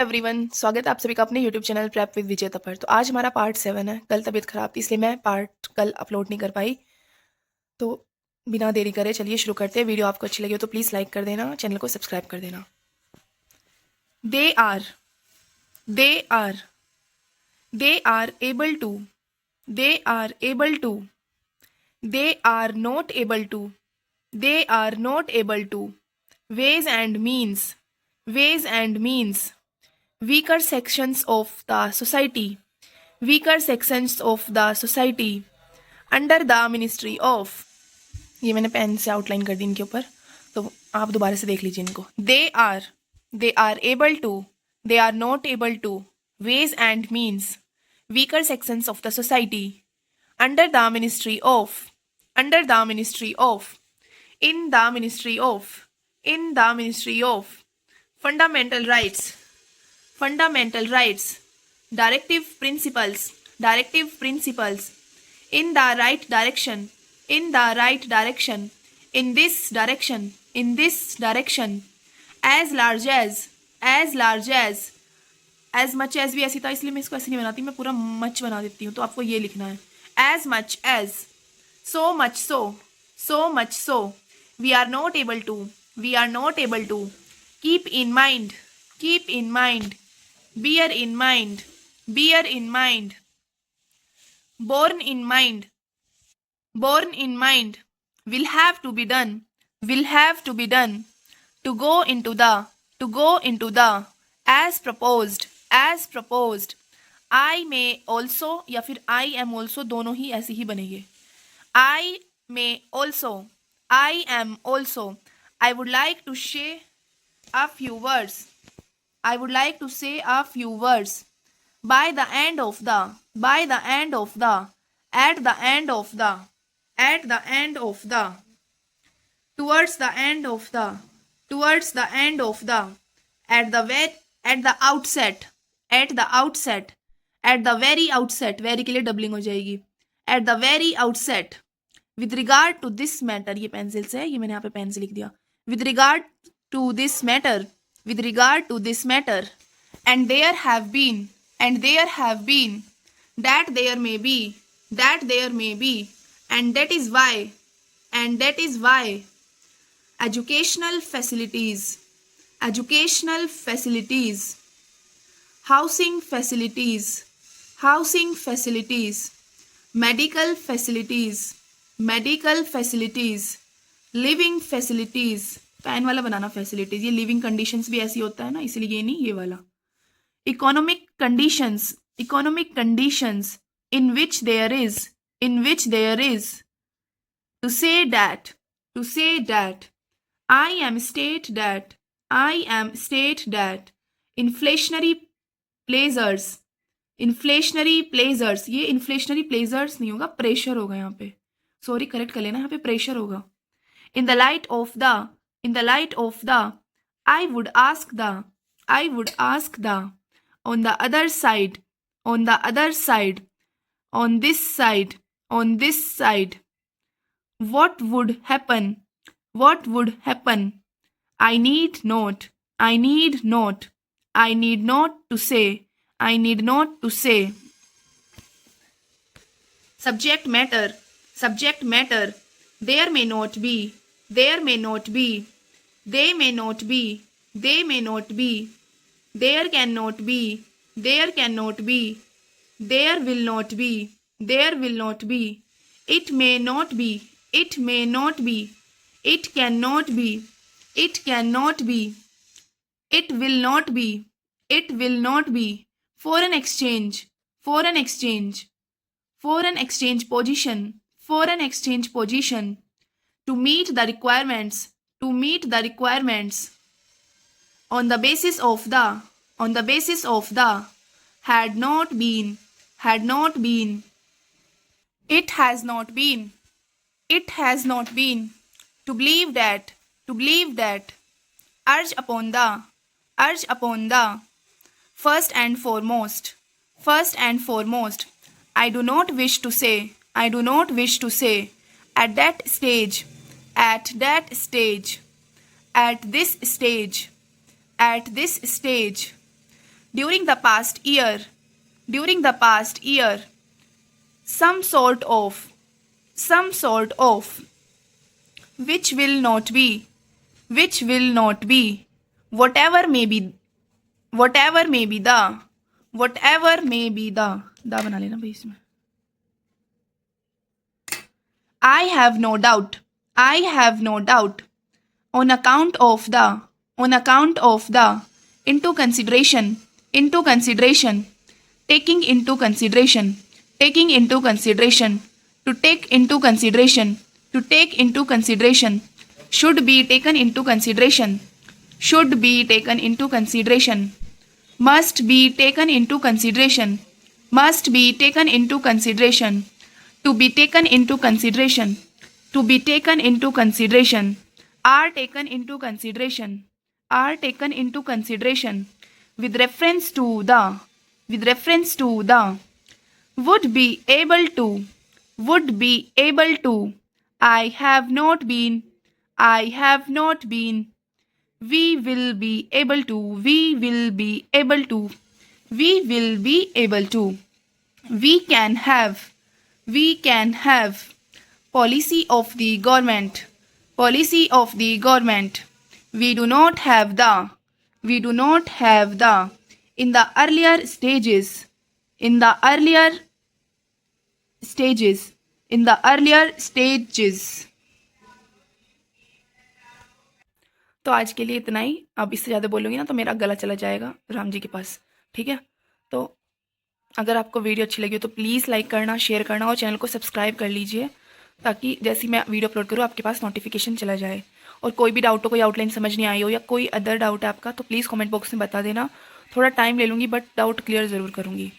Everyone, स्वागत है आप सभी का अपने यूट्यूब चैनल प्रेप विद विजेता पर। तो आज हमारा पार्ट 7 है। कल तबीयत खराब थी इसलिए मैं पार्ट कल अपलोड नहीं कर पाई। तो बिना देरी करे चलिए शुरू करते हैं। वीडियो आपको अच्छी लगी हो तो प्लीज़ लाइक कर देना, चैनल को सब्सक्राइब कर देना। They are they are able to they are able to they are not able to they are not able to ways and means weaker sections of the society under the ministry of। ये मैंने pen से outline कर दी इनके ऊपर, तो आप दोबारा से देख लीजिए इनको। They are able to they are not able to ways and means weaker sections of the society under the ministry of in the ministry of fundamental rights directive principles in the right direction in this direction as much as भी ऐसी था इसलिए मैं इसको ऐसे नहीं बनाती, मैं पूरा मच बना देती हूँ। तो आपको ये लिखना है as much as, so much so we are not able to keep in mind bear in mind borne in mind will have to be done to go into the as proposed I may also या फिर I am also दोनों ही ऐसे ही बनेंगे। I am also I would like to say a few words by the end of the towards the end of the at the very outset very के लिए doubling हो जाएगी। at the very outset with regard to this matter, ये pencil से है, ये मैंने यहाँ पे पेन से लिख दिया। with regard to this matter and there have been that there may be and that is why educational facilities housing facilities medical facilities living facilities, pan वाला बनाना facilities, ये living conditions भी ऐसी होता है ना, इसलिए ये नहीं, ये वाला। economic conditions in which there is to say that I am state that inflationary pleasures, ये inflationary pleasures नहीं होगा, pressure होगा यहाँ पे, सॉरी करेक्ट कर लेना, यहाँ पे pressure होगा। in the light of the I would ask the on the other side on this side what would happen I need not to say subject matter there may not be there cannot be there will not be it may not be it cannot be it will not be foreign exchange position to meet the requirements on the basis of the had not been it has not been to believe that urge upon the first and foremost I do not wish to say at this stage during the past year, some sort of, which will not be, whatever may be the, दा बना लेना भाई इसमें. I have no doubt, on account of the, into consideration, taking into consideration, to take into consideration, should be taken into consideration, must be taken into consideration, to be taken into consideration, are taken into consideration, with reference to the, would be able to, I have not been, we will be able to, we can have, policy of the government, we do not have the, in the earlier stages, तो आज के लिए इतना ही. अब इससे ज़्यादा बोलूँगी ना तो मेरा गला चला जाएगा राम जी के पास. ठीक है, तो अगर आपको वीडियो अच्छी लगी हो तो प्लीज़ लाइक करना, शेयर करना और चैनल को सब्सक्राइब कर लीजिए, ताकि जैसी मैं वीडियो अपलोड करूँ आपके पास नोटिफिकेशन चला जाए. और कोई भी डाउट हो, कोई आउटलाइन समझ नहीं आई हो या कोई अदर डाउट है आपका, तो प्लीज़ कमेंट बॉक्स में बता देना. थोड़ा टाइम ले लूँगी बट डाउट क्लियर ज़रूर करूँगी.